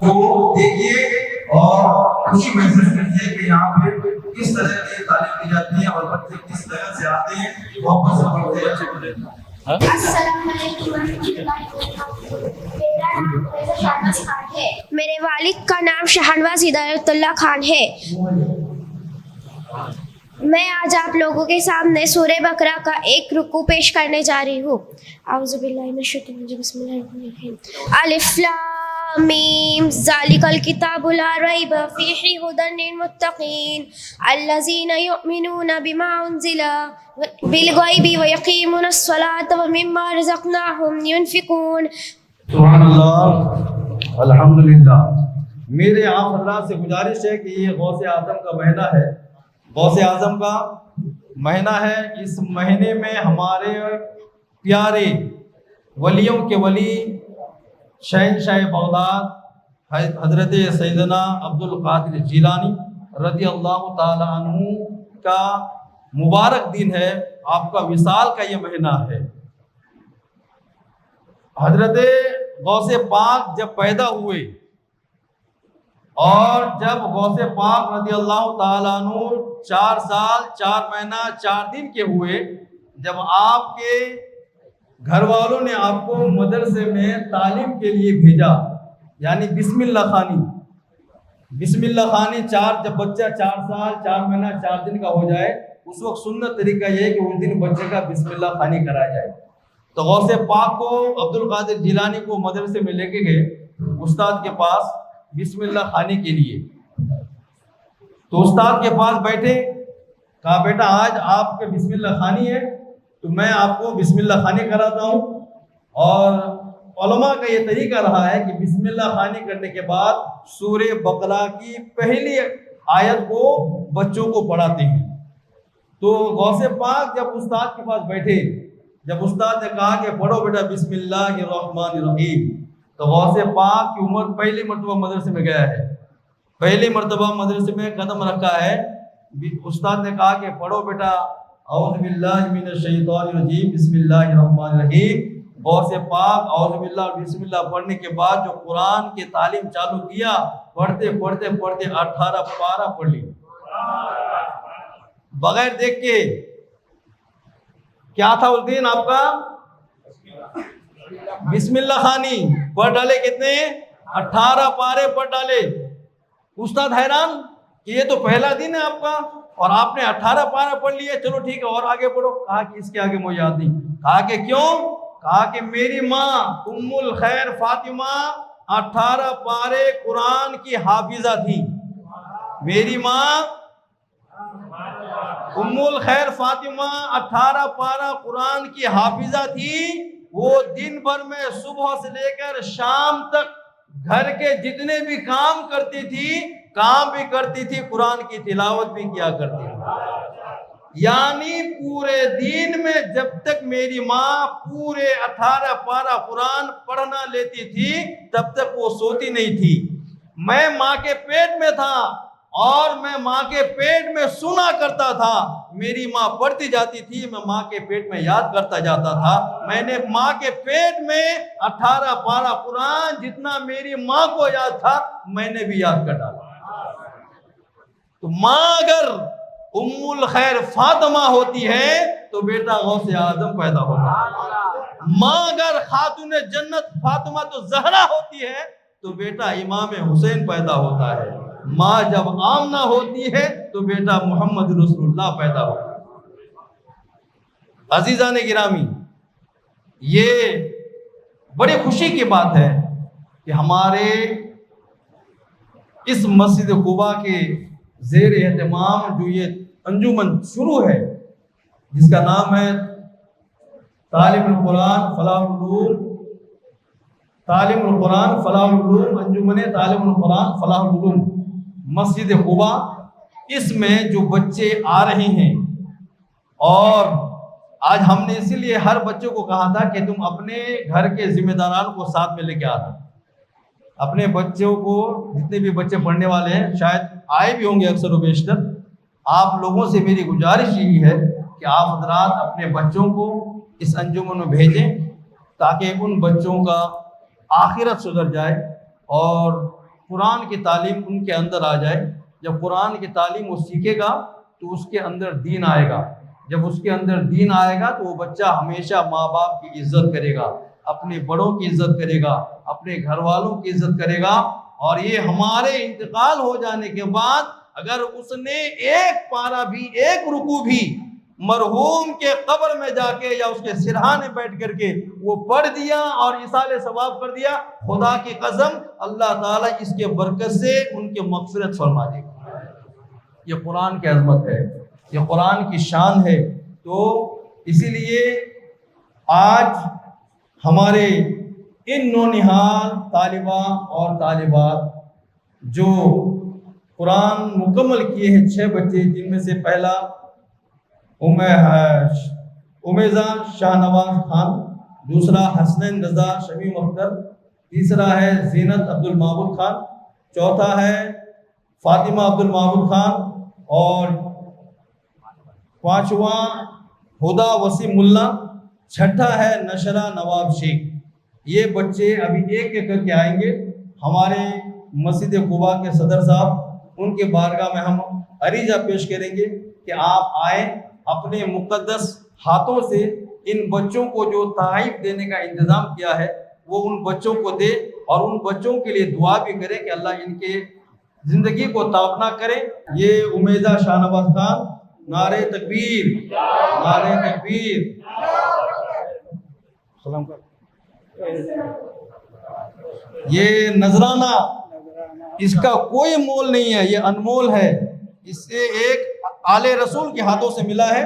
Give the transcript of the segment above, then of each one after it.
کو دیکھیے اور خوشی محسوس کیجیے کہ یہاں پہ کس طرح کی تعلیم دی جاتی ہے اور بچے کس طرح سے آتے ہیں، محبت سے پڑھتے ہیں، اچھے بنے۔ السلام علیکم ورحمۃ اللہ وبرکاتہ۔ میرا نام شہنواز خان ہے۔ میرے والد کا نام شہنواز ہدایت اللہ خان ہے۔ میں آج آپ لوگوں کے سامنے سورہ بقرہ کا ایک رکوع پیش کرنے جا رہی ہوں۔ اعوذ باللہ من الشیطان الرجیم، بسم اللہ الرحمن الرحیم۔ الف لام میم ذالک الکتاب لا ریب فیہ ھدی للمتقین الذین یؤمنون بما انزل بالغیب ویقیمون الصلاۃ ومما رزقناہم ینفقون۔ سبحان اللہ، الحمدللہ۔ میرے آپ حضرات سے گزارش ہے کہ یہ غوث اعظم کا مہینہ ہے، غوث اعظم کا مہینہ ہے۔ اس مہینے میں ہمارے پیارے ولیوں کے ولی شہنشاہ بغداد حضرت سیدنا عبد القادر جیلانی رضی اللہ تعالی عنہ کا مبارک دن ہے، آپ کا وصال کا یہ مہینہ ہے۔ حضرت غوث پاک جب پیدا ہوئے اور جب غوث پاک رضی اللہ تعالیٰ عنہ 4 سال 4 مہینہ 4 دن کے ہوئے، جب آپ کے گھر والوں نے آپ کو مدرسے میں تعلیم کے لیے بھیجا، یعنی بسم اللہ خوانی، بسم اللہ خوانی جب بچہ 4 سال 4 مہینہ 4 دن کا ہو جائے، اس وقت سنت طریقہ یہ ہے کہ اس دن بچے کا بسم اللہ خوانی کرایا جائے۔ تو غوث پاک کو عبد القادر جیلانی کو مدرسے میں لے کے گئے استاد کے پاس بسم اللہ خوانی کے لیے۔ تو استاد کے پاس بیٹھے، کہا بیٹا آج آپ کے بسم اللہ خوانی ہے تو میں آپ کو بسم اللہ خوانی کراتا ہوں۔ اور علماء کا یہ طریقہ رہا ہے کہ بسم اللہ خوانی کرنے کے بعد سورہ بقرہ کی پہلی آیت کو بچوں کو پڑھاتے ہیں۔ تو غوث پاک جب استاد کے پاس بیٹھے، جب استاد نے کہا کہ پڑھو بیٹا بسم اللہ الرحمن الرحیم، تو غوث پاک کی عمر پہلی مرتبہ مدرسے میں گیا ہے، پہلی مرتبہ مدرسے میں قدم رکھا ہے۔ استاد نے کہا کہ پڑھو بیٹا اعوذ باللہ من الشیطان الرجیم بسم اللہ الرحمن الرحیم۔ غوث پاک اعوذ باللہ بسم اللہ پڑھنے کے بعد جو قرآن کی تعلیم چالو کیا، پڑھتے پڑھتے پڑھتے 18 پارہ پڑھ لی بغیر دیکھ کے۔ کیا تھا اس دن آپ کا؟ بسم اللہ خوانی پڑھ ڈالے، کتنے؟ 18 پارے پڑھ ڈالے۔ استاد حیران کہ یہ تو پہلا دن ہے آپ کا اور آپ نے 18 پارہ پڑھ لیے، چلو ٹھیک ہے اور آگے پڑھو۔ کہا کہ اس کے آگے مجھے یاد نہیں۔ کہا کہ کیوں؟ کہا کہ میری ماں ام الخیر فاطمہ 18 پارے قرآن کی حافظہ تھی۔ میری ماں ام الخیر فاطمہ 18 پارہ قرآن کی حافظہ تھی۔ وہ دن بھر میں صبح سے لے کر شام تک گھر کے جتنے بھی کام کرتی تھی، کام بھی کرتی تھی، قرآن کی تلاوت بھی کیا کرتی تھی۔ یعنی پورے دن میں جب تک میری ماں پورے 18 پارہ قرآن پڑھنا لیتی تھی تب تک وہ سوتی نہیں تھی۔ میں ماں کے پیٹ میں تھا اور میں ماں کے پیٹ میں سنا کرتا تھا، میری ماں پڑھتی جاتی تھی، میں ماں کے پیٹ میں یاد کرتا جاتا تھا۔ میں نے ماں کے پیٹ میں 18 پارہ قرآن جتنا میری ماں کو یاد تھا میں نے بھی یاد کر ڈالا۔ تو ماں اگر ام الخیر فاطمہ ہوتی ہے تو بیٹا غوث اعظم پیدا ہوتا ہے۔ ماں اگر خاتون جنت فاطمہ تو زہرا ہوتی ہے تو بیٹا امام حسین پیدا ہوتا ہے۔ ماں جب آمنہ ہوتی ہے تو بیٹا محمد رسول اللہ پیدا ہوتا ہے۔ عزیزان گرامی، یہ بڑی خوشی کی بات ہے کہ ہمارے اس مسجد قباء کے زیر اہتمام جو یہ انجمن شروع ہے جس کا نام ہے تعلیم القرآن فلاح العلوم، تعلیم القرآن فلاح العلوم، انجمن تعلیم القرآن فلاح العلوم مسجد قباء، اس میں جو بچے آ رہے ہیں، اور آج ہم نے اسی لیے ہر بچوں کو کہا تھا کہ تم اپنے گھر کے ذمہ داران کو ساتھ میں لے کے آنا۔ اپنے بچوں کو، جتنے بھی بچے پڑھنے والے ہیں شاید آئے بھی ہوں گے اکثر و بیشتر، آپ لوگوں سے میری گزارش یہی ہے کہ آپ حضرات اپنے بچوں کو اس انجمن میں بھیجیں تاکہ ان بچوں کا آخرت سدھر جائے اور قرآن کی تعلیم ان کے اندر آ جائے. جب قرآن کی تعلیم وہ سیکھے گا تو اس کے اندر دین آئے گا. جب اس کے اندر دین آئے گا تو وہ بچہ ہمیشہ ماں باپ کی عزت کرے گا, اپنے بڑوں کی عزت کرے گا, اپنے گھر والوں کی عزت کرے گا. اور یہ ہمارے انتقال ہو جانے کے بعد اگر اس نے ایک پارہ بھی, ایک رکوع بھی مرحوم کے قبر میں جا کے یا اس کے سرہانے بیٹھ کر کے وہ پڑھ دیا اور ایصال ثواب کر دیا, خدا کی قسم اللہ تعالیٰ اس کے برکت سے ان کے مغفرت فرما دے گا. یہ قرآن کی عظمت ہے, یہ قرآن کی شان ہے. تو اسی لیے آج ہمارے ان نونہال طالبہ اور طالبات جو قرآن مکمل کیے ہیں 6 بچے, جن میں سے پہلا امیزہ شاہ نواز خان, دوسرا حسنین رضا شمی مختر, تیسرا ہے زینت عبد المعبود خان, چوتھا ہے فاطمہ عبد المعبود خان اور پانچواں ہدا وسیم اللہ, چھٹا ہے نشرہ نواب شیخ. یہ بچے ابھی ایک ایک کر کے آئیں گے. ہمارے مسجد قباء کے صدر صاحب, ان کے بارگاہ میں ہم عریضہ پیش کریں گے کہ آپ آئیں, اپنے مقدس ہاتھوں سے ان بچوں کو جو تحائف دینے کا انتظام کیا ہے وہ ان بچوں کو دے, اور ان بچوں کے لیے دعا بھی کریں کہ اللہ ان کے زندگی کو تابنا کرے. یہ امیزہ شاہ نواز خان, نعرہ تکبیر, نعرہ تکبیر. سلام کر. یہ نذرانہ اس کا کوئی مول نہیں ہے, یہ انمول ہے. اس سے ایک آل رسول کے ہاتھوں سے ملا ہے.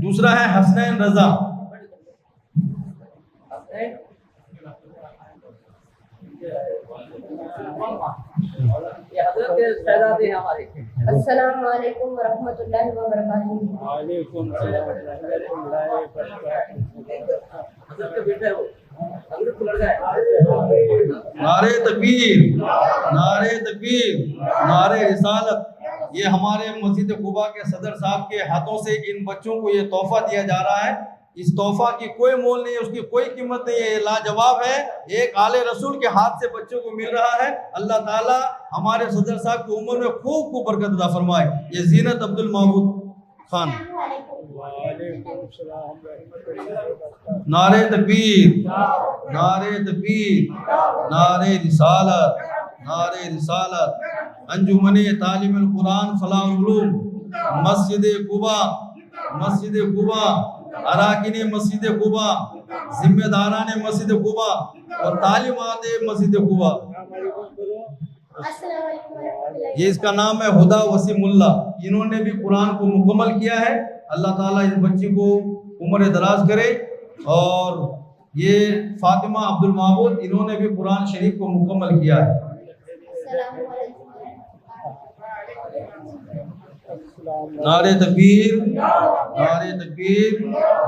دوسرا ہے حسنین رضا. السلام علیکم ورحمۃ اللہ وبرکاتہ. وعلیکم السلام نعرہ تکبیر, نعرہ تکبیر, نعرہ رسالت. یہ ہمارے مسجد قباء کے صدر صاحب کے ہاتھوں سے ان بچوں کو یہ تحفہ دیا جا رہا ہے. اس تحفہ کی کوئی مول نہیں ہے, اس کی کوئی قیمت نہیں ہے, یہ لاجواب ہے. ایک آل رسول کے ہاتھ سے بچوں کو مل رہا ہے. اللہ تعالیٰ ہمارے صدر صاحب کی عمر میں خوب خوب برکت عطا فرمائے. یہ زینت عبد المعبود خان. نعرہ تکبیر, نعرہ تکبیر, نعرہ رسالت, نعرہ رسالت. انجمن تعلیم القرآن فلاح العلوم, مسجد قباء, مسجد قباء, اراکین مسجد قباء, ذمہ داران مسجد قباء اور تعلیمات مسجد قباء. السلام علیکم ورحمۃ اللہ. یہ اس کا نام ہے ہدا وسیم اللہ. انہوں نے بھی قرآن کو مکمل کیا ہے. اللہ تعالیٰ اس بچی کو عمر دراز کرے. اور یہ فاطمہ عبد المعبود, انہوں نے بھی قرآن شریف کو مکمل کیا ہے. السلام علیکم. نعرہ تکبیر, نعرہ تکبیر,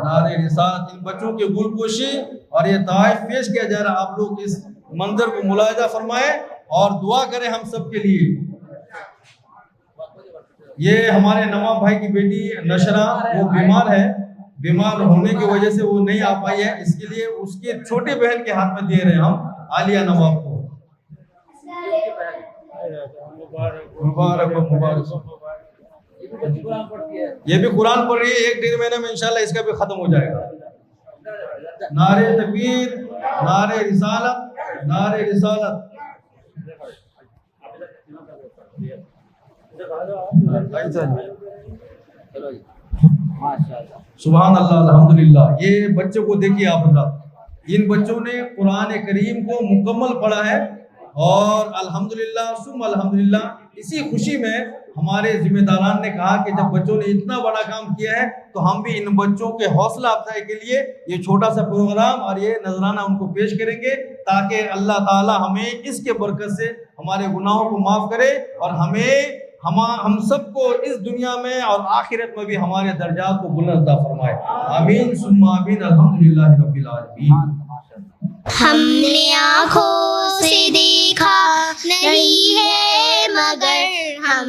نعرہ رسالت. ان بچوں کی گل پوشی اور یہ تحائف پیش کیا جا رہا. آپ لوگ اس منظر کو ملاحظہ فرمائیں اور دعا کریں ہم سب کے لیے. یہ ہمارے نواب بھائی کی بیٹی نشرہ, وہ بیمار ہے. بیمار ہونے کی وجہ سے وہ نہیں آ پائی ہے, اس کے لیے اس کی چھوٹی بہن کے ہاتھ میں دے رہے ہیں ہم, عالیہ نواب کو. مبارک مبارک. یہ بھی قرآن پڑھ رہی ہے, 1-1.5 مہینے میں انشاءاللہ اس کا بھی ختم ہو جائے گا. نعرہ تکبیر, نعرہ رسالت, نعرہ رسالت. سبحان اللہ, الحمدللہ. یہ بچوں کو دیکھیے آپ حضرات, ان بچوں نے قرآن کریم کو مکمل پڑھا ہے. اور الحمدللہ ثم الحمدللہ, اسی خوشی میں ہمارے ذمہ داران نے کہا کہ جب بچوں نے اتنا بڑا کام کیا ہے تو ہم بھی ان بچوں کے حوصلہ افزائی کے لیے یہ چھوٹا سا پروگرام اور یہ نذرانہ ان کو پیش کریں گے, تاکہ اللہ تعالی ہمیں اس کے برکت سے ہمارے گناہوں کو معاف کرے اور ہم سب کو اس دنیا میں اور آخرت میں بھی ہمارے درجات کو بلند عطا فرمائے. آمین ثم آمین. الحمدللہ رب العالمین. ہم نے آنکھوں سے دیکھا نہیں ہے مگر ہم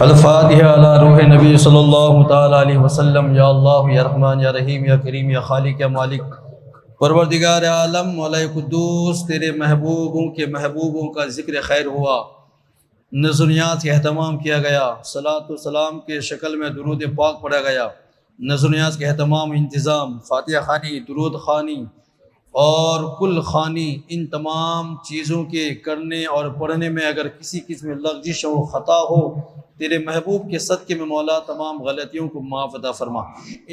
الفاتحہ علی روح نبی صلی اللہ تعالیٰ علیہ وسلم۔ یا اللہ یا رحمان یا رحیم یا کریم یا خالق یا مالک، پروردگار عالم مولا قدوس، تیرے محبوبوں کا ذکر خیر ہوا، نظریات کا اہتمام کیا گیا، صلاۃ و سلام کے شکل میں درود پاک پڑھا گیا، نظریات کا اہتمام، انتظام، فاتحہ خوانی، درود خوانی اور کل خوانی، ان تمام چیزوں کے کرنے اور پڑھنے میں اگر کسی قسم لغزش و خطا ہو، تیرے محبوب کے صدقے میں مولا تمام غلطیوں کو معاف عطا فرما۔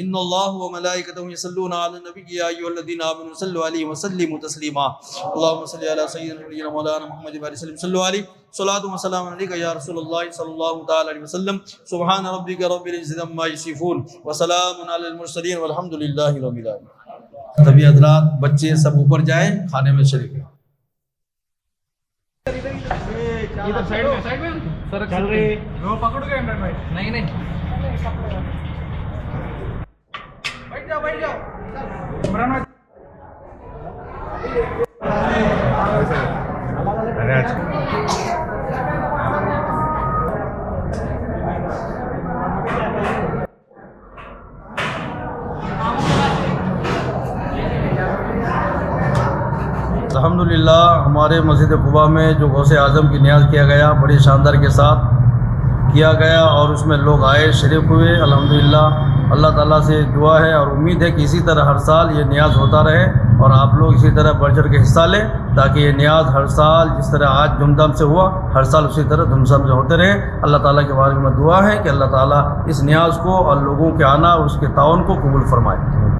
ان اللہ و ملائکتہ یصلون علی النبی یا ایھا الذین آمنوا صلوا علیہ وسلموا تسلیما۔ اللهم صل علی سیدنا مولانا محمد و علیہ وسلم صلوا علیہ صلاۃ و سلام علیک یا رسول اللہ صلی اللہ تعالی علیہ وسلم۔ سبحان ربک رب العزۃ عما یصفون وسلام علی المرسلین والحمد للہ رب العالمین۔ تبھی حضرات بچے سب اوپر جائیں، کھانے میں شریک ہیں۔ ادھر سائڈ میں سر چل رہی وہ پکڑ گئے بھائی، نہیں بیٹھ جاؤ عمران بھائی۔ الحمدللہ ہمارے مسجد قباء میں جو غوث اعظم کی نیاز کیا گیا بڑی شاندار کے ساتھ کیا گیا، اور اس میں لوگ آئے، شریک ہوئے۔ الحمدللہ اللہ تعالیٰ سے دعا ہے اور امید ہے کہ اسی طرح ہر سال یہ نیاز ہوتا رہے اور آپ لوگ اسی طرح بڑھ چڑھ کے حصہ لیں، تاکہ یہ نیاز ہر سال جس طرح آج دھوم دھام سے ہوا ہر سال اسی طرح دھوم دھام سے ہوتے رہے۔ اللہ تعالیٰ کے بارے میں دعا ہے کہ اللہ تعالیٰ اس نیاز کو اور لوگوں کے آنا اور اس کے تعاون کو قبول فرمائے۔